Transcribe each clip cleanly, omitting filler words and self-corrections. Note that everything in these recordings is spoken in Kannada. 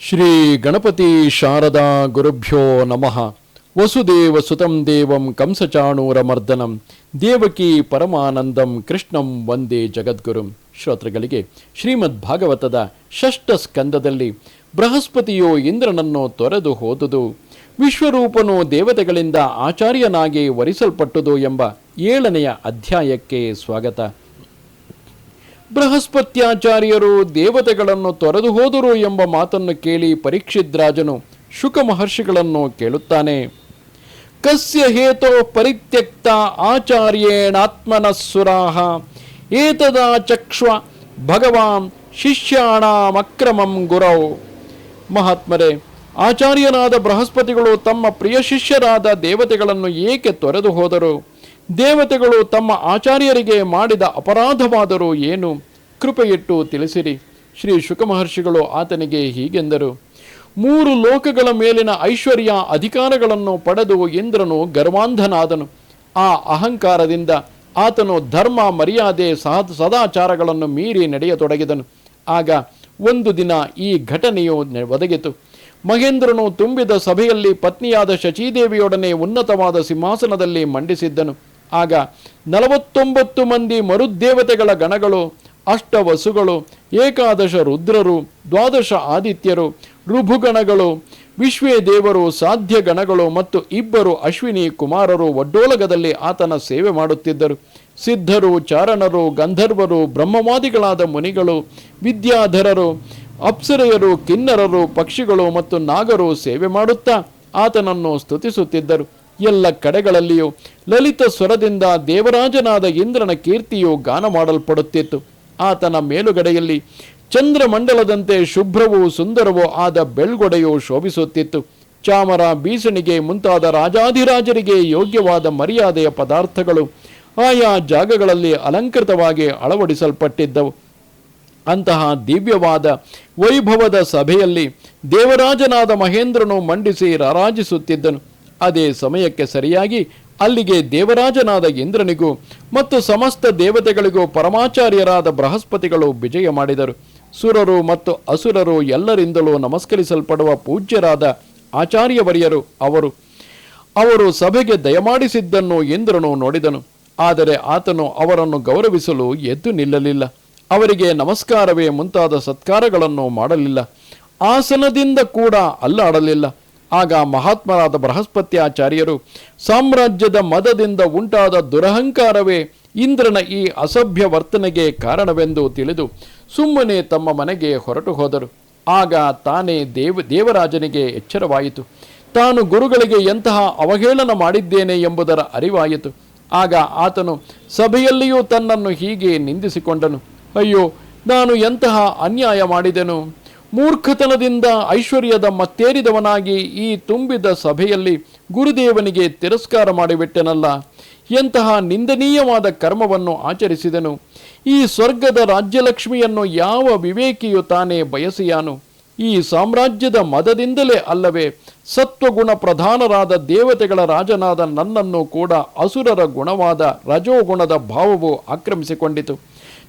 ಶ್ರೀ ಗಣಪತಿ ಶಾರದಾ ಗುರುಭ್ಯೋ ನಮಃ. ವಸುದೇವ ಸುತಂ ದೇವಂ ಕಂಸಚಾಣೂರಮರ್ದನಂ ದೇವಕಿ ಪರಮಾನಂದಂ ಕೃಷ್ಣಂ ವಂದೇ ಜಗದ್ಗುರುಂ. ಶ್ರೋತೃಗಳಿಗೆ ಶ್ರೀಮದ್ ಭಾಗವತದ ಷಷ್ಠ ಸ್ಕಂದದಲ್ಲಿ ಬೃಹಸ್ಪತಿಯು ಇಂದ್ರನನ್ನು ತೊರೆದು ಹೋದುದು, ವಿಶ್ವರೂಪನು ದೇವತೆಗಳಿಂದ ಆಚಾರ್ಯನಾಗಿ ವರಿಸಲ್ಪಟ್ಟುದು ಎಂಬ 7ನೆಯ ಅಧ್ಯಾಯಕ್ಕೆ ಸ್ವಾಗತ. ಬೃಹಸ್ಪತ್ಯಾಚಾರ್ಯರು ದೇವತೆಗಳನ್ನು ತೊರೆದು ಹೋದರು ಎಂಬ ಮಾತನ್ನು ಕೇಳಿ ಪರೀಕ್ಷಿದ್ರಾಜನು ಶುಕ ಮಹರ್ಷಿಗಳನ್ನು ಕೇಳುತ್ತಾನೆ. ಕಸ್ಯ ಹೇತೋ ಪರಿತ್ಯಕ್ತ ಆಚಾರ್ಯೇಣಾತ್ಮನಃಸುರಾಹ ಏತದಾ ಚಕ್ಷ್ವ ಭಗವಾನ್ ಶಿಷ್ಯಾಣಾಮಕ್ರಮಂ ಗುರೌ. ಮಹಾತ್ಮರೇ, ಆಚಾರ್ಯನಾದ ಬೃಹಸ್ಪತಿಗಳು ತಮ್ಮ ಪ್ರಿಯ ಶಿಷ್ಯರಾದ ದೇವತೆಗಳನ್ನು ಏಕೆ ತೊರೆದು ಹೋದರು? ದೇವತೆಗಳು ತಮ್ಮ ಆಚಾರ್ಯರಿಗೆ ಮಾಡಿದ ಅಪರಾಧವಾದರೂ ಏನು? ಕೃಪೆಯಿಟ್ಟು ತಿಳಿಸಿರಿ. ಶ್ರೀ ಶುಕ ಮಹರ್ಷಿಗಳು ಆತನಿಗೆ ಹೀಗೆಂದರು. 3 ಲೋಕಗಳ ಮೇಲಿನ ಐಶ್ವರ್ಯ ಅಧಿಕಾರಗಳನ್ನು ಪಡೆದು ಇಂದ್ರನು ಗರ್ವಾಂಧನಾದನು. ಆ ಅಹಂಕಾರದಿಂದ ಆತನು ಧರ್ಮ ಮರ್ಯಾದೆ ಸದಾಚಾರಗಳನ್ನು ಮೀರಿ ನಡೆಯತೊಡಗಿದನು. ಆಗ ಒಂದು ದಿನ ಈ ಘಟನೆಯು ಒದಗಿತು. ಮಹೇಂದ್ರನು ತುಂಬಿದ ಸಭೆಯಲ್ಲಿ ಪತ್ನಿಯಾದ ಶಚೀದೇವಿಯೊಡನೆ ಉನ್ನತವಾದ ಸಿಂಹಾಸನದಲ್ಲಿ ಮಂಡಿಸಿದ್ದನು. ಆಗ 49 ಮಂದಿ ಮರುದ್ದೇವತೆಗಳ ಗಣಗಳು, 8 ವಸುಗಳು, 11 ರುದ್ರರು, 12 ಆದಿತ್ಯರು, ಋಭುಗಣಗಳು, ವಿಶ್ವೇ ದೇವರು, ಸಾಧ್ಯ ಗಣಗಳು ಮತ್ತು 2 ಅಶ್ವಿನಿ ಕುಮಾರರು ಒಡ್ಡೋಲಗದಲ್ಲಿ ಆತನ ಸೇವೆ ಮಾಡುತ್ತಿದ್ದರು. ಸಿದ್ಧರು, ಚಾರಣರು, ಗಂಧರ್ವರು, ಬ್ರಹ್ಮವಾದಿಗಳಾದ ಮುನಿಗಳು, ವಿದ್ಯಾಧರರು, ಅಪ್ಸರೆಯರು, ಕಿನ್ನರರು, ಪಕ್ಷಿಗಳು ಮತ್ತು ನಾಗರು ಸೇವೆ ಮಾಡುತ್ತಾ ಆತನನ್ನು ಸ್ತುತಿಸುತ್ತಿದ್ದರು. ಎಲ್ಲ ಕಡೆಗಳಲ್ಲಿಯೂ ಲಲಿತ ಸ್ವರದಿಂದ ದೇವರಾಜನಾದ ಇಂದ್ರನ ಕೀರ್ತಿಯು ಗಾನ ಮಾಡಲ್ಪಡುತ್ತಿತ್ತು. ಆತನ ಮೇಲುಗಡೆಯಲ್ಲಿ ಚಂದ್ರಮಂಡಲದಂತೆ ಶುಭ್ರವೂ ಸುಂದರವೂ ಆದ ಬೆಳ್ಗೊಡೆಯು ಶೋಭಿಸುತ್ತಿತ್ತು. ಚಾಮರ, ಬೀಸಣಿಗೆ ಮುಂತಾದ ರಾಜಾಧಿರಾಜರಿಗೆ ಯೋಗ್ಯವಾದ ಮರ್ಯಾದೆಯ ಪದಾರ್ಥಗಳು ಆಯಾ ಜಾಗಗಳಲ್ಲಿ ಅಲಂಕೃತವಾಗಿ ಅಳವಡಿಸಲ್ಪಟ್ಟಿದ್ದವು. ಅಂತಹ ದಿವ್ಯವಾದ ವೈಭವದ ಸಭೆಯಲ್ಲಿ ದೇವರಾಜನಾದ ಮಹೇಂದ್ರನು ಮಂಡಿಸಿ ರಾರಾಜಿಸುತ್ತಿದ್ದನು. ಅದೇ ಸಮಯಕ್ಕೆ ಸರಿಯಾಗಿ ಅಲ್ಲಿಗೆ ದೇವರಾಜನಾದ ಇಂದ್ರನಿಗೂ ಮತ್ತು ಸಮಸ್ತ ದೇವತೆಗಳಿಗೂ ಪರಮಾಚಾರ್ಯರಾದ ಬೃಹಸ್ಪತಿಗಳು ವಿಜಯ ಮಾಡಿದರು. ಸುರರು ಮತ್ತು ಅಸುರರು ಎಲ್ಲರಿಂದಲೂ ನಮಸ್ಕರಿಸಲ್ಪಡುವ ಪೂಜ್ಯರಾದ ಆಚಾರ್ಯವರ್ಯರು ಅವರು ಸಭೆಗೆ ದಯಮಾಡಿಸಿದ್ದನ್ನು ಇಂದ್ರನು ನೋಡಿದನು. ಆದರೆ ಆತನು ಅವರನ್ನು ಗೌರವಿಸಲು ಎದ್ದು ನಿಲ್ಲಲಿಲ್ಲ. ಅವರಿಗೆ ನಮಸ್ಕಾರವೇ ಮುಂತಾದ ಸತ್ಕಾರಗಳನ್ನು ಮಾಡಲಿಲ್ಲ. ಆಸನದಿಂದ ಕೂಡ ಅಲ್ಲಾಡಲಿಲ್ಲ. ಆಗ ಮಹಾತ್ಮರಾದ ಬೃಹಸ್ಪತ್ಯಾಚಾರ್ಯರು ಸಾಮ್ರಾಜ್ಯದ ಮದದಿಂದ ಉಂಟಾದ ದುರಹಂಕಾರವೇ ಇಂದ್ರನ ಈ ಅಸಭ್ಯ ವರ್ತನೆಗೆ ಕಾರಣವೆಂದು ತಿಳಿದು ಸುಮ್ಮನೆ ತಮ್ಮ ಮನೆಗೆ ಹೊರಟು ಹೋದರು. ಆಗ ತಾನೇ ದೇವರಾಜನಿಗೆ ಎಚ್ಚರವಾಯಿತು. ತಾನು ಗುರುಗಳಿಗೆ ಎಂತಹ ಅವಹೇಳನ ಮಾಡಿದ್ದೇನೆ ಎಂಬುದರ ಅರಿವಾಯಿತು. ಆಗ ಆತನು ಸಭೆಯಲ್ಲಿಯೂ ತನ್ನನ್ನು ಹೀಗೆ ನಿಂದಿಸಿಕೊಂಡನು. ಅಯ್ಯೋ, ನಾನು ಎಂತಹ ಅನ್ಯಾಯ ಮಾಡಿದೆನು! ಮೂರ್ಖತನದಿಂದ ಐಶ್ವರ್ಯದ ಮತ್ತೇರಿದವನಾಗಿ ಈ ತುಂಬಿದ ಸಭೆಯಲ್ಲಿ ಗುರುದೇವನಿಗೆ ತಿರಸ್ಕಾರ ಮಾಡಿಬಿಟ್ಟೆನಲ್ಲ. ಎಂತಹ ನಿಂದನೀಯವಾದ ಕರ್ಮವನ್ನು ಆಚರಿಸಿದನು! ಈ ಸ್ವರ್ಗದ ರಾಜ್ಯಲಕ್ಷ್ಮಿಯನ್ನು ಯಾವ ವಿವೇಕಿಯು ತಾನೇ ಬಯಸಿಯಾನು? ಈ ಸಾಮ್ರಾಜ್ಯದ ಮದದಿಂದಲೇ ಅಲ್ಲವೇ ಸತ್ವಗುಣ ಪ್ರಧಾನರಾದ ದೇವತೆಗಳ ರಾಜನಾದ ನನ್ನನ್ನು ಕೂಡ ಅಸುರರ ಗುಣವಾದ ರಜೋಗುಣದ ಭಾವವು ಆಕ್ರಮಿಸಿಕೊಂಡಿತು.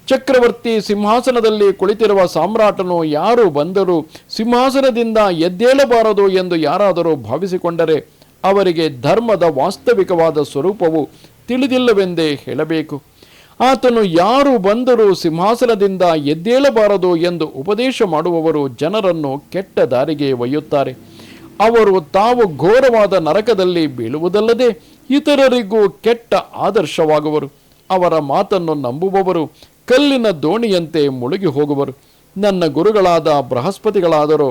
ಚಕ್ರವರ್ತಿ ಸಿಂಹಾಸನದಲ್ಲಿ ಕುಳಿತಿರುವ ಸಾಮ್ರಾಟನು ಯಾರು ಬಂದರೂ ಸಿಂಹಾಸನದಿಂದ ಎದ್ದೇಳಬಾರದು ಎಂದು ಯಾರಾದರೂ ಭಾವಿಸಿಕೊಂಡರೆ ಅವರಿಗೆ ಧರ್ಮದ ವಾಸ್ತವಿಕವಾದ ಸ್ವರೂಪವು ತಿಳಿದಿಲ್ಲವೆಂದೇ ಹೇಳಬೇಕು. ಆತನು ಯಾರು ಬಂದರೂ ಸಿಂಹಾಸನದಿಂದ ಎದ್ದೇಳಬಾರದು ಎಂದು ಉಪದೇಶ ಮಾಡುವವರು ಜನರನ್ನು ಕೆಟ್ಟ ದಾರಿಗೆ ಒಯ್ಯುತ್ತಾರೆ. ಅವರು ತಾವು ಘೋರವಾದ ನರಕದಲ್ಲಿ ಬೀಳುವುದಲ್ಲದೆ ಇತರರಿಗೂ ಕೆಟ್ಟ ಆದರ್ಶವಾಗುವರು. ಅವರ ಮಾತನ್ನು ನಂಬುವವರು ಕಲ್ಲಿನ ದೋಣಿಯಂತೆ ಮುಳುಗಿ ಹೋಗುವರು. ನನ್ನ ಗುರುಗಳಾದ ಬೃಹಸ್ಪತಿಗಳಾದರೂ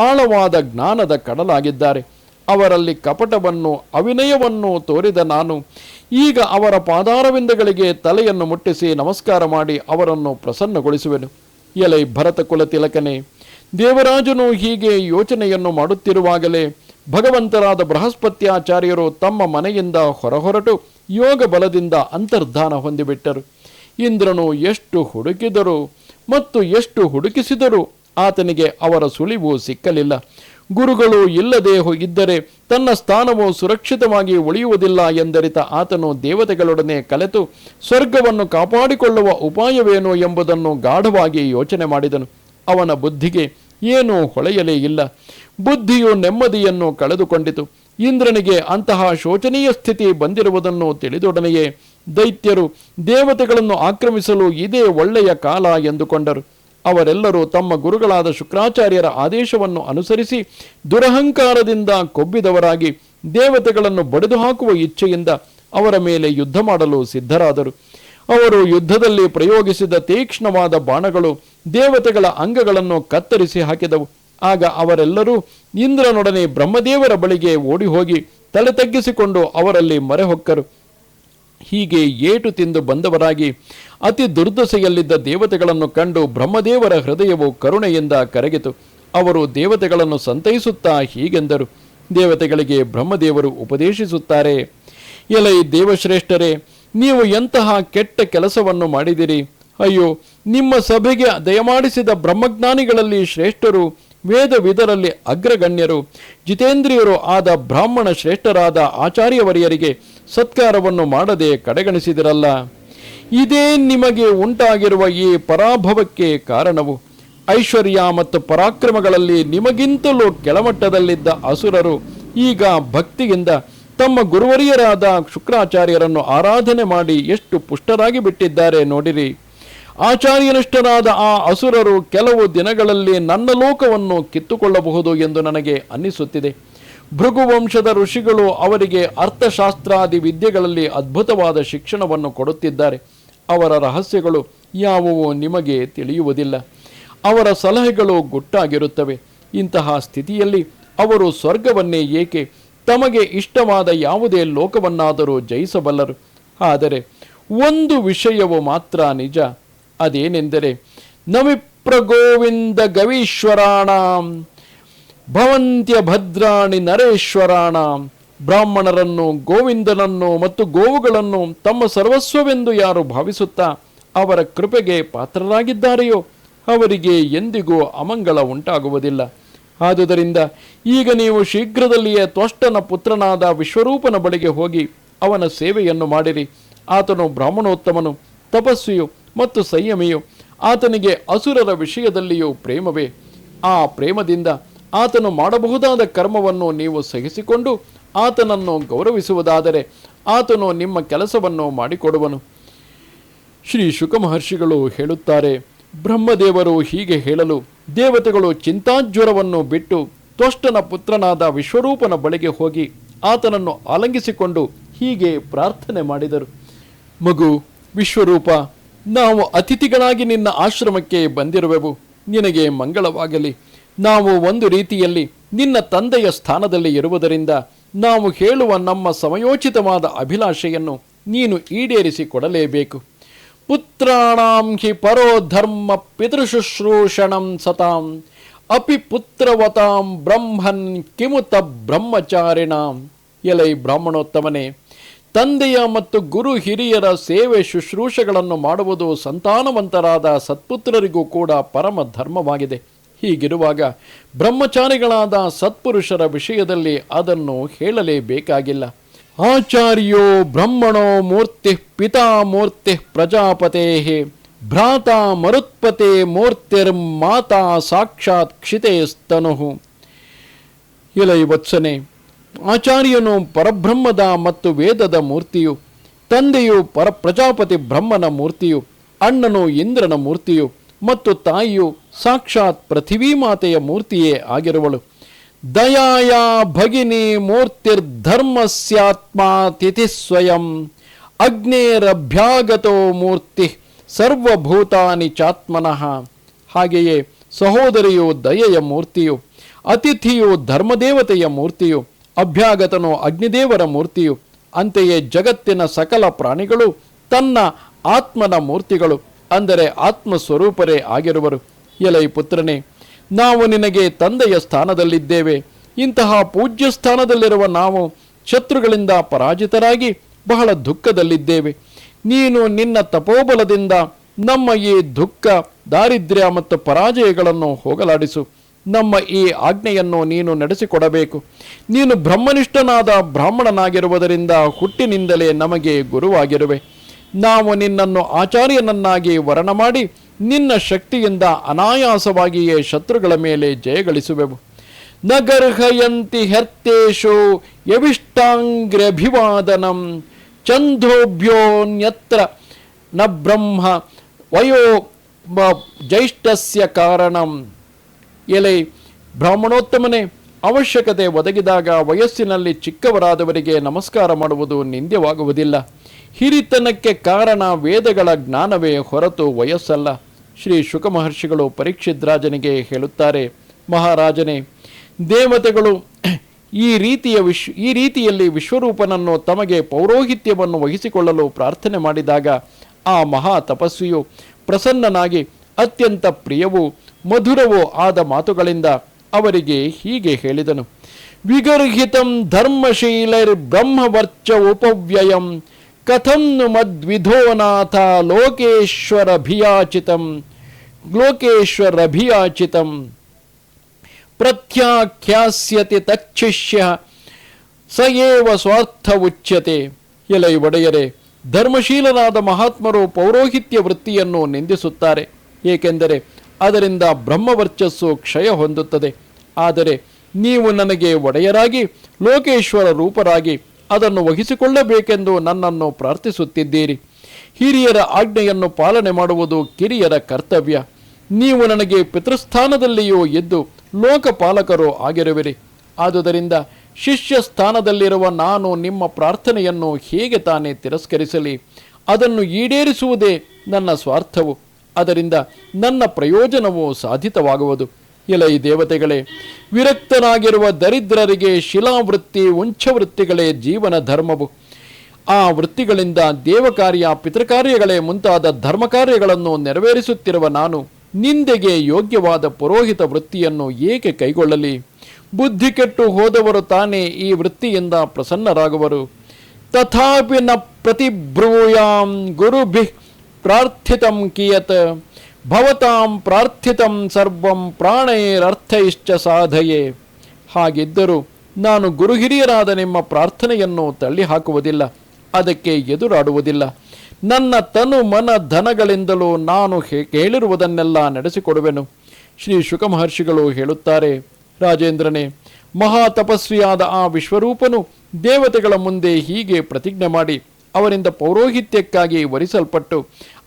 ಆಳವಾದ ಜ್ಞಾನದ ಕಡಲಾಗಿದ್ದಾರೆ. ಅವರಲ್ಲಿ ಕಪಟವನ್ನು ಅವಿನಯವನ್ನು ತೋರಿದ ನಾನು ಈಗ ಅವರ ಪಾದಾರವಿಂದಗಳಿಗೆ ತಲೆಯನ್ನು ಮುಟ್ಟಿಸಿ ನಮಸ್ಕಾರ ಮಾಡಿ ಅವರನ್ನು ಪ್ರಸನ್ನಗೊಳಿಸುವೆನು. ಎಲೈ ಭರತಕುಲ ತಿಲಕನೇ, ದೇವರಾಜನು ಹೀಗೆ ಯೋಚನೆಯನ್ನು ಮಾಡುತ್ತಿರುವಾಗಲೇ ಭಗವಂತರಾದ ಬೃಹಸ್ಪತ್ಯಾಚಾರ್ಯರು ತಮ್ಮ ಮನೆಯಿಂದ ಹೊರಹೊರಟು ಯೋಗ ಬಲದಿಂದ ಅಂತರ್ಧಾನ ಹೊಂದಿಬಿಟ್ಟರು. ಇಂದ್ರನು ಎಷ್ಟು ಹುಡುಕಿದರು ಮತ್ತು ಎಷ್ಟು ಹುಡುಕಿಸಿದರೂ ಆತನಿಗೆ ಅವರ ಸುಳಿವು ಸಿಕ್ಕಲಿಲ್ಲ. ಗುರುಗಳು ಇಲ್ಲದೆ ಇದ್ದರೆ ತನ್ನ ಸ್ಥಾನವು ಸುರಕ್ಷಿತವಾಗಿ ಉಳಿಯುವುದಿಲ್ಲ ಎಂದರಿತ ಆತನು ದೇವತೆಗಳೊಡನೆ ಕಲೆತು ಸ್ವರ್ಗವನ್ನು ಕಾಪಾಡಿಕೊಳ್ಳುವ ಉಪಾಯವೇನು ಎಂಬುದನ್ನು ಗಾಢವಾಗಿ ಯೋಚನೆ ಮಾಡಿದನು. ಅವನ ಬುದ್ಧಿಗೆ ಏನೂ ಹೊಳೆಯಲೇ ಇಲ್ಲ. ಬುದ್ಧಿಯು ನೆಮ್ಮದಿಯನ್ನು ಕಳೆದುಕೊಂಡಿತು. ಇಂದ್ರನಿಗೆ ಅಂತಹ ಶೋಚನೀಯ ಸ್ಥಿತಿ ಬಂದಿರುವುದನ್ನು ತಿಳಿದೊಡನೆಯೇ ದೈತ್ಯರು ದೇವತೆಗಳನ್ನು ಆಕ್ರಮಿಸಲು ಇದೇ ಒಳ್ಳೆಯ ಕಾಲ ಎಂದುಕೊಂಡರು. ಅವರೆಲ್ಲರೂ ತಮ್ಮ ಗುರುಗಳಾದ ಶುಕ್ರಾಚಾರ್ಯರ ಆದೇಶವನ್ನು ಅನುಸರಿಸಿ ದುರಹಂಕಾರದಿಂದ ಕೊಬ್ಬಿದವರಾಗಿ ದೇವತೆಗಳನ್ನು ಬಡಿದು ಹಾಕುವ ಇಚ್ಛೆಯಿಂದ ಅವರ ಮೇಲೆ ಯುದ್ಧ ಮಾಡಲು ಸಿದ್ಧರಾದರು. ಅವರು ಯುದ್ಧದಲ್ಲಿ ಪ್ರಯೋಗಿಸಿದ ತೀಕ್ಷ್ಣವಾದ ಬಾಣಗಳು ದೇವತೆಗಳ ಅಂಗಗಳನ್ನು ಕತ್ತರಿಸಿ ಹಾಕಿದವು. ಆಗ ಅವರೆಲ್ಲರೂ ಇಂದ್ರನೊಡನೆ ಬ್ರಹ್ಮದೇವರ ಬಳಿಗೆ ಓಡಿ ಹೋಗಿ ತಲೆ ತಗ್ಗಿಸಿಕೊಂಡು ಅವರಲ್ಲಿ ಮೊರೆಹೊಕ್ಕರು. ಹೀಗೆ ಏಟು ತಿಂದು ಬಂದವರಾಗಿ ಅತಿ ದುರ್ದಶೆಯಲ್ಲಿದ್ದ ದೇವತೆಗಳನ್ನು ಕಂಡು ಬ್ರಹ್ಮದೇವರ ಹೃದಯವು ಕರುಣೆಯಿಂದ ಕರಗಿತು. ಅವರು ದೇವತೆಗಳನ್ನು ಸಂತೈಸುತ್ತಾ ಹೀಗೆಂದರು. ದೇವತೆಗಳಿಗೆ ಬ್ರಹ್ಮದೇವರು ಉಪದೇಶಿಸುತ್ತಾರೆ, ಎಲೈ ದೇವಶ್ರೇಷ್ಠರೇ, ನೀವು ಎಂತಹ ಕೆಟ್ಟ ಕೆಲಸವನ್ನು ಮಾಡಿದಿರಿ. ಅಯ್ಯೋ, ನಿಮ್ಮ ಸಭೆಗೆ ದಯಮಾಡಿಸಿದ ಬ್ರಹ್ಮಜ್ಞಾನಿಗಳಲ್ಲಿ ಶ್ರೇಷ್ಠರು, ವೇದವಿದರಲ್ಲಿ ಅಗ್ರಗಣ್ಯರು, ಜಿತೇಂದ್ರಿಯರು ಆದ ಬ್ರಾಹ್ಮಣ ಶ್ರೇಷ್ಠರಾದ ಆಚಾರ್ಯವರಿಯರಿಗೆ ಸತ್ಕಾರವನ್ನು ಮಾಡದೆ ಕಡೆಗಣಿಸಿದಿರಲ್ಲ. ಇದೇ ನಿಮಗೆ ಉಂಟಾಗಿರುವ ಈ ಪರಾಭವಕ್ಕೆ ಕಾರಣವು. ಐಶ್ವರ್ಯ ಮತ್ತು ಪರಾಕ್ರಮಗಳಲ್ಲಿ ನಿಮಗಿಂತಲೂ ಕೆಳಮಟ್ಟದಲ್ಲಿದ್ದ ಅಸುರರು ಈಗ ಭಕ್ತಿಯಿಂದ ತಮ್ಮ ಗುರುವರಿಯರಾದ ಶುಕ್ರಾಚಾರ್ಯರನ್ನು ಆರಾಧನೆ ಮಾಡಿ ಎಷ್ಟು ಪುಷ್ಟರಾಗಿ ಬಿಟ್ಟಿದ್ದಾರೆ ನೋಡಿರಿ. ಆಚಾರ್ಯನಿಷ್ಠರಾದ ಆ ಅಸುರರು ಕೆಲವು ದಿನಗಳಲ್ಲಿ ನನ್ನ ಲೋಕವನ್ನು ಕಿತ್ತುಕೊಳ್ಳಬಹುದು ಎಂದು ನನಗೆ ಅನ್ನಿಸುತ್ತಿದೆ. ಭೃಗುವಂಶದ ಋಷಿಗಳು ಅವರಿಗೆ ಅರ್ಥಶಾಸ್ತ್ರಾದಿ ವಿದ್ಯೆಗಳಲ್ಲಿ ಅದ್ಭುತವಾದ ಶಿಕ್ಷಣವನ್ನು ಕೊಡುತ್ತಿದ್ದಾರೆ. ಅವರ ರಹಸ್ಯಗಳು ಯಾವುವು ನಿಮಗೆ ತಿಳಿಯುವುದಿಲ್ಲ. ಅವರ ಸಲಹೆಗಳು ಗುಟ್ಟಾಗಿರುತ್ತವೆ. ಇಂತಹ ಸ್ಥಿತಿಯಲ್ಲಿ ಅವರು ಸ್ವರ್ಗವನ್ನೇ ಏಕೆ, ತಮಗೆ ಇಷ್ಟವಾದ ಯಾವುದೇ ಲೋಕವನ್ನಾದರೂ ಜಯಿಸಬಲ್ಲರು. ಆದರೆ ಒಂದು ವಿಷಯವು ಮಾತ್ರ ನಿಜ. ಅದೇನೆಂದರೆ, ನವಿಪ್ರಗೋವಿಂದ ಗವೀಶ್ವರಾಣಾಂ ಭವಂತ್ಯ ಭದ್ರಾಣಿ ನರೇಶ್ವರಾಣಾಂ. ಬ್ರಾಹ್ಮಣರನ್ನು, ಗೋವಿಂದನನ್ನು ಮತ್ತು ಗೋವುಗಳನ್ನು ತಮ್ಮ ಸರ್ವಸ್ವವೆಂದು ಯಾರು ಭಾವಿಸುತ್ತಾ ಅವರ ಕೃಪೆಗೆ ಪಾತ್ರರಾಗಿದ್ದಾರೆಯೋ ಅವರಿಗೆ ಎಂದಿಗೂ ಅಮಂಗಳ ಉಂಟಾಗುವುದಿಲ್ಲ. ಆದುದರಿಂದ ಈಗ ನೀವು ಶೀಘ್ರದಲ್ಲಿಯೇ ತ್ವಷ್ಟನ ಪುತ್ರನಾದ ವಿಶ್ವರೂಪನ ಬಳಿಗೆ ಹೋಗಿ ಅವನ ಸೇವೆಯನ್ನು ಮಾಡಿರಿ. ಆತನು ಬ್ರಾಹ್ಮಣೋತ್ತಮನು, ತಪಸ್ವಿಯು ಮತ್ತು ಸಂಯಮಿಯು. ಆತನಿಗೆ ಅಸುರರ ವಿಷಯದಲ್ಲಿಯೂ ಪ್ರೇಮವೇ. ಆ ಪ್ರೇಮದಿಂದ ಆತನು ಮಾಡಬಹುದಾದ ಕರ್ಮವನ್ನು ನೀವು ಸಹಿಸಿಕೊಂಡು ಆತನನ್ನು ಗೌರವಿಸುವುದಾದರೆ ಆತನು ನಿಮ್ಮ ಕೆಲಸವನ್ನು ಮಾಡಿಕೊಡುವನು. ಶ್ರೀ ಶುಕ ಮಹರ್ಷಿಗಳು ಹೇಳುತ್ತಾರೆ, ಬ್ರಹ್ಮದೇವರು ಹೀಗೆ ಹೇಳಲು ದೇವತೆಗಳು ಚಿಂತಾಜ್ವರವನ್ನು ಬಿಟ್ಟು ತ್ವಷ್ಟನ ಪುತ್ರನಾದ ವಿಶ್ವರೂಪನ ಬಳಿಗೆ ಹೋಗಿ ಆತನನ್ನು ಆಲಂಗಿಸಿಕೊಂಡು ಹೀಗೆ ಪ್ರಾರ್ಥನೆ ಮಾಡಿದರು. ಮಗು ವಿಶ್ವರೂಪ, ನಾವು ಅತಿಥಿಗಳಾಗಿ ನಿನ್ನ ಆಶ್ರಮಕ್ಕೆ ಬಂದಿರುವೆವು. ನಿನಗೆ ಮಂಗಳವಾಗಲಿ. ನಾವು ಒಂದು ರೀತಿಯಲ್ಲಿ ನಿನ್ನ ತಂದೆಯ ಸ್ಥಾನದಲ್ಲಿ ಇರುವುದರಿಂದ ನಾವು ಹೇಳುವ ನಮ್ಮ ಸಮಯೋಚಿತವಾದ ಅಭಿಲಾಷೆಯನ್ನು ನೀನು ಈಡೇರಿಸಿ ಕೊಡಲೇಬೇಕು. ಪುತ್ರಾಣಾಂ ಹಿ ಪರೋ ಧರ್ಮ ಪಿತೃಶುಶ್ರೂಷಣಂ ಸತಾಂ ಅಪಿ ಪುತ್ರವತಾಂ ಬ್ರಹ್ಮನ್ ಕಿಮುತ ಬ್ರಹ್ಮಚಾರಿಣಾಂ. ಎಲೈ ಬ್ರಾಹ್ಮಣೋತ್ತಮನೇ, ತಂದೆಯ ಮತ್ತು ಗುರು ಹಿರಿಯರ ಸೇವೆ ಶುಶ್ರೂಷೆಗಳನ್ನು ಮಾಡುವುದು ಸಂತಾನವಂತರಾದ ಸತ್ಪುತ್ರರಿಗೂ ಕೂಡ ಪರಮ ಧರ್ಮವಾಗಿದೆ. ಹೀಗಿರುವಾಗ ಬ್ರಹ್ಮಚಾರಿಗಳಾದ ಸತ್ಪುರುಷರ ವಿಷಯದಲ್ಲಿ ಅದನ್ನು ಹೇಳಲೇಬೇಕಾಗಿಲ್ಲ. ಆಚಾರ್ಯೋ ಬ್ರಹ್ಮಣೋ ಮೂರ್ತಿ ಪಿತಾ ಮೂರ್ತಿ ಪ್ರಜಾಪತೆ ಭ್ರಾತಾ ಮರುತ್ಪತೆ ಮೂರ್ತಿರ್ ಮಾತಾ ಸಾಕ್ಷಾತ್ ಕ್ಷಿತೇಸ್ತನು. ಇಲೈ ವತ್ಸನೆ, ಆಚಾರ್ಯನು ಪರಬ್ರಹ್ಮದ ಮತ್ತು ವೇದದ ಮೂರ್ತಿಯು, ತಂದೆಯು ಪ್ರಜಾಪತಿ ಬ್ರಹ್ಮನ ಮೂರ್ತಿಯು, ಅಣ್ಣನು ಇಂದ್ರನ ಮೂರ್ತಿಯು ಮತ್ತು ತಾಯಿಯು ಸಾಕ್ಷಾತ್ ಪೃಥಿವೀ ಮಾತೆಯ ಮೂರ್ತಿಯೇ ಆಗಿರುವಳು. ದಯಾಯ ಭಗಿನಿ ಮೂರ್ತಿರ್ಧರ್ಮಸ್ಯಾತ್ಮಾ ತಿಥಿ ಸ್ವಯಂ ಅಗ್ನೇರಭ್ಯಾಗತೋ ಮೂರ್ತಿ ಸರ್ವಭೂತಾನಿ ಚಾತ್ಮನಃ. ಹಾಗೆಯೇ ಸಹೋದರಿಯು ದಯೆಯ ಮೂರ್ತಿಯು, ಅತಿಥಿಯು ಧರ್ಮದೇವತೆಯ ಮೂರ್ತಿಯು, ಅಭ್ಯಾಗತನು ಅಗ್ನಿದೇವರ ಮೂರ್ತಿಯು. ಅಂತೆಯೇ ಜಗತ್ತಿನ ಸಕಲ ಪ್ರಾಣಿಗಳು ತನ್ನ ಆತ್ಮನ ಮೂರ್ತಿಗಳು, ಅಂದರೆ ಆತ್ಮಸ್ವರೂಪರೇ ಆಗಿರುವರು. ಎಲೈ ಪುತ್ರನೇ, ನಾವು ನಿನಗೆ ತಂದೆಯ ಸ್ಥಾನದಲ್ಲಿದ್ದೇವೆ. ಇಂತಹ ಪೂಜ್ಯ ಸ್ಥಾನದಲ್ಲಿರುವ ನಾವು ಶತ್ರುಗಳಿಂದ ಪರಾಜಿತರಾಗಿ ಬಹಳ ದುಃಖದಲ್ಲಿದ್ದೇವೆ. ನೀನು ನಿನ್ನ ತಪೋಬಲದಿಂದ ನಮ್ಮ ಈ ದುಃಖ, ದಾರಿದ್ರ್ಯ ಮತ್ತು ಪರಾಜಯಗಳನ್ನು ಹೋಗಲಾಡಿಸು. ನಮ್ಮ ಈ ಆಜ್ಞೆಯನ್ನು ನೀನು ನಡೆಸಿಕೊಡಬೇಕು. ನೀನು ಬ್ರಹ್ಮನಿಷ್ಠನಾದ ಬ್ರಾಹ್ಮಣನಾಗಿರುವುದರಿಂದ ಹುಟ್ಟಿನಿಂದಲೇ ನಮಗೆ ಗುರುವಾಗಿರುವೆ. ನಾವು ನಿನ್ನನ್ನು ಆಚಾರ್ಯನನ್ನಾಗಿ ವರ್ಣ ಮಾಡಿ ನಿನ್ನ ಶಕ್ತಿಯಿಂದ ಅನಾಯಾಸವಾಗಿಯೇ ಶತ್ರುಗಳ ಮೇಲೆ ಜಯಗಳಿಸುವೆವು. ನಗರ್ಹಯಂತಿ ಹರ್ತೇಶೋ ಯವಿಷ್ಟಾಂಗ್ರಭಿವಾದನಂ ಚಂದೋಭ್ಯೋನ್ಯತ್ರ ನ ಬ್ರಹ್ಮ ವಯೋ ಜ್ಯೇಷ್ಠಸ್ಯ ಕಾರಣಂ. ಎಲೆ ಬ್ರಾಹ್ಮಣೋತ್ತಮನೇ, ಅವಶ್ಯಕತೆ ಒದಗಿದಾಗ ವಯಸ್ಸಿನಲ್ಲಿ ಚಿಕ್ಕವರಾದವರಿಗೆ ನಮಸ್ಕಾರ ಮಾಡುವುದು ನಿಂದ್ಯವಾಗುವುದಿಲ್ಲ. ಹಿರಿತನಕ್ಕೆ ಕಾರಣ ವೇದಗಳ ಜ್ಞಾನವೇ ಹೊರತು ವಯಸ್ಸಲ್ಲ. ಶ್ರೀ ಶುಕ ಮಹರ್ಷಿಗಳು ಪರೀಕ್ಷಿತ್ ಹೇಳುತ್ತಾರೆ, ಮಹಾರಾಜನೇ, ದೇವತೆಗಳು ಈ ರೀತಿಯಲ್ಲಿ ವಿಶ್ವರೂಪನನ್ನು ತಮಗೆ ಪೌರೋಹಿತ್ಯವನ್ನು ವಹಿಸಿಕೊಳ್ಳಲು ಪ್ರಾರ್ಥನೆ ಮಾಡಿದಾಗ ಆ ಮಹಾ ತಪಸ್ವಿಯು ಪ್ರಸನ್ನನಾಗಿ ಅತ್ಯಂತ ಪ್ರಿಯವೂ ಮಧುರವೂ ಆದ ಮಾತುಗಳಿಂದ ಅವರಿಗೆ ಹೀಗೆ ಹೇಳಿದನು. ವಿಗರ್ಹಿತಂ ಧರ್ಮಶೀಲೈರ್ ಬ್ರಹ್ಮವರ್ಚ ಉಪವ್ಯಯಂ ಕಥಂ ನು ಮದ್ವಿಧೋನಾಥ ಲೋಕೇಶ್ವರಭಿಯಾಚಿತಂ ಪ್ರತ್ಯಾಖ್ಯಾಸ್ಯತಿ ತಚ್ಛಿಷ್ಯ ಸ ಏವ ಸ್ವಾರ್ಥ ಉಚ್ಯತೆ. ಎಲೈ ಒಡೆಯರೆ, ಧರ್ಮಶೀಲರಾದ ಮಹಾತ್ಮರು ಪೌರೋಹಿತ್ಯ ವೃತ್ತಿಯನ್ನು ನಿಂದಿಸುತ್ತಾರೆ, ಏಕೆಂದರೆ ಅದರಿಂದ ಬ್ರಹ್ಮವರ್ಚಸ್ಸು ಕ್ಷಯ ಹೊಂದುತ್ತದೆ. ಆದರೆ ನೀವು ನನಗೆ ಒಡೆಯರಾಗಿ ಲೋಕೇಶ್ವರ ರೂಪರಾಗಿ ಅದನ್ನು ವಹಿಸಿಕೊಳ್ಳಬೇಕೆಂದು ನನ್ನನ್ನು ಪ್ರಾರ್ಥಿಸುತ್ತಿದ್ದೀರಿ. ಹಿರಿಯರ ಆಜ್ಞೆಯನ್ನು ಪಾಲನೆ ಮಾಡುವುದು ಕಿರಿಯರ ಕರ್ತವ್ಯ. ನೀವು ನನಗೆ ಪಿತೃಸ್ಥಾನದಲ್ಲಿಯೂ ಇದ್ದು ಲೋಕಪಾಲಕರು ಆಗಿರುವಿರಿ. ಆದುದರಿಂದ ಶಿಷ್ಯ ಸ್ಥಾನದಲ್ಲಿರುವ ನಾನು ನಿಮ್ಮ ಪ್ರಾರ್ಥನೆಯನ್ನು ಹೇಗೆ ತಾನೇ ತಿರಸ್ಕರಿಸಲಿ? ಅದನ್ನು ಈಡೇರಿಸುವುದೇ ನನ್ನ ಸ್ವಾರ್ಥವು. ಅದರಿಂದ ನನ್ನ ಪ್ರಯೋಜನವು ಸಾಧಿತವಾಗುವುದು. ಎಲೈ ದೇವತೆಗಳೇ, ವಿರಕ್ತನಾಗಿರುವ ದರಿದ್ರರಿಗೆ ಶಿಲಾವೃತ್ತಿ ಉಂಚವೃತ್ತಿಗಳೇ ಜೀವನ ಧರ್ಮವು. ಆ ವೃತ್ತಿಗಳಿಂದ ದೇವಕಾರ್ಯ ಪಿತೃಕಾರ್ಯಗಳೇ ಮುಂತಾದ ಧರ್ಮ ಕಾರ್ಯಗಳನ್ನು ನೆರವೇರಿಸುತ್ತಿರುವ ನಾನು ನಿಂದೆಗೆ ಯೋಗ್ಯವಾದ ಪುರೋಹಿತ ವೃತ್ತಿಯನ್ನು ಏಕೆ ಕೈಗೊಳ್ಳಲಿ? ಬುದ್ಧಿ ಕೆಟ್ಟು ಹೋದವರು ತಾನೇ ಈ ವೃತ್ತಿಯಿಂದ ಪ್ರಸನ್ನರಾಗುವರು. ತಥಾಪಿ ನ ಪ್ರತಿಬ್ರೂಯಾಂ ಗುರುಭಿಃ ಪ್ರಾರ್ಥಿತಂ ಕಿಯತ್ ಭವತಾಂ ಪ್ರಾರ್ಥಿತಂ ಸರ್ವಂ ಪ್ರಾಣೈರರ್ಥೈಶ್ಚ ಸಾಧಯೇ. ಹಾಗಿದ್ದರೂ ನಾನು ಗುರು ಹಿರಿಯರಾದ ನಿಮ್ಮ ಪ್ರಾರ್ಥನೆಯನ್ನು ತಳ್ಳಿ ಹಾಕುವುದಿಲ್ಲ, ಅದಕ್ಕೆ ಎದುರಾಡುವುದಿಲ್ಲ. ನನ್ನ ತನು ಮನ ಧನಗಳಿಂದಲೂ ನಾನು ಹೇಳಿರುವುದನ್ನೆಲ್ಲ ನಡೆಸಿಕೊಡುವೆನು. ಶ್ರೀ ಶುಕ ಮಹರ್ಷಿಗಳು ಹೇಳುತ್ತಾರೆ, ರಾಜೇಂದ್ರನೇ, ಮಹಾ ತಪಸ್ವಿಯಾದ ಆ ವಿಶ್ವರೂಪನು ದೇವತೆಗಳ ಮುಂದೆ ಹೀಗೆ ಪ್ರತಿಜ್ಞೆ ಮಾಡಿ ಅವರಿಂದ ಪೌರೋಹಿತ್ಯಕ್ಕಾಗಿ ವರಿಸಲ್ಪಟ್ಟು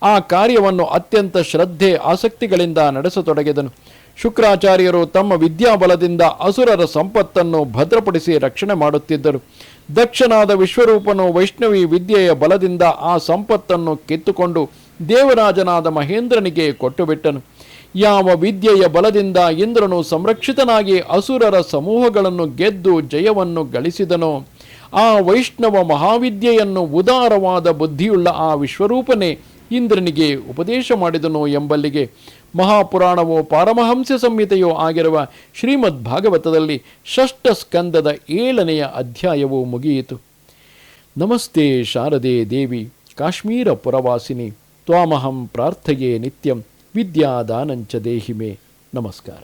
ಆ ಕಾರ್ಯವನ್ನು ಅತ್ಯಂತ ಶ್ರದ್ಧೆ ಆಸಕ್ತಿಗಳಿಂದ ನಡೆಸತೊಡಗಿದನು. ಶುಕ್ರಾಚಾರ್ಯರು ತಮ್ಮ ವಿದ್ಯಾಬಲದಿಂದ ಅಸುರರ ಸಂಪತ್ತನ್ನು ಭದ್ರಪಡಿಸಿ ರಕ್ಷಣೆ ಮಾಡುತ್ತಿದ್ದರು. ದಕ್ಷನಾದ ವಿಶ್ವರೂಪನು ವೈಷ್ಣವಿ ವಿದ್ಯೆಯ ಬಲದಿಂದ ಆ ಸಂಪತ್ತನ್ನು ಕಿತ್ತುಕೊಂಡು ದೇವರಾಜನಾದ ಮಹೇಂದ್ರನಿಗೆ ಕೊಟ್ಟುಬಿಟ್ಟನು. ಯಾವ ವಿದ್ಯೆಯ ಬಲದಿಂದ ಇಂದ್ರನು ಸಂರಕ್ಷಿತನಾಗಿ ಅಸುರರ ಸಮೂಹಗಳನ್ನು ಗೆದ್ದು ಜಯವನ್ನು ಗಳಿಸಿದನೋ ಆ ವೈಷ್ಣವ ಮಹಾವಿದ್ಯೆಯನ್ನು ಉದಾರವಾದ ಬುದ್ಧಿಯುಳ್ಳ ಆ ವಿಶ್ವರೂಪನೇ ಇಂದ್ರನಿಗೆ ಉಪದೇಶ ಮಾಡಿದನು ಎಂಬಲ್ಲಿಗೆ ಮಹಾಪುರಾಣವೋ ಪಾರಮಹಂಸ ಸಂಹಿತೆಯೋ ಆಗಿರುವ ಶ್ರೀಮದ್ ಭಾಗವತದಲ್ಲಿ ಷಷ್ಠ ಸ್ಕಂದದ 7ನೇ ಅಧ್ಯಾಯವು ಮುಗಿಯಿತು. ನಮಸ್ತೆ ಶಾರದೆ ದೇವಿ ಕಾಶ್ಮೀರ ಪುರವಾಸಿನಿ ತ್ವಾಮಹಂ ಪ್ರಾರ್ಥಯೇ ನಿತ್ಯಂ ವಿದ್ಯಾದಾನಂಚ ದೇಹಿಮೆ. ನಮಸ್ಕಾರ.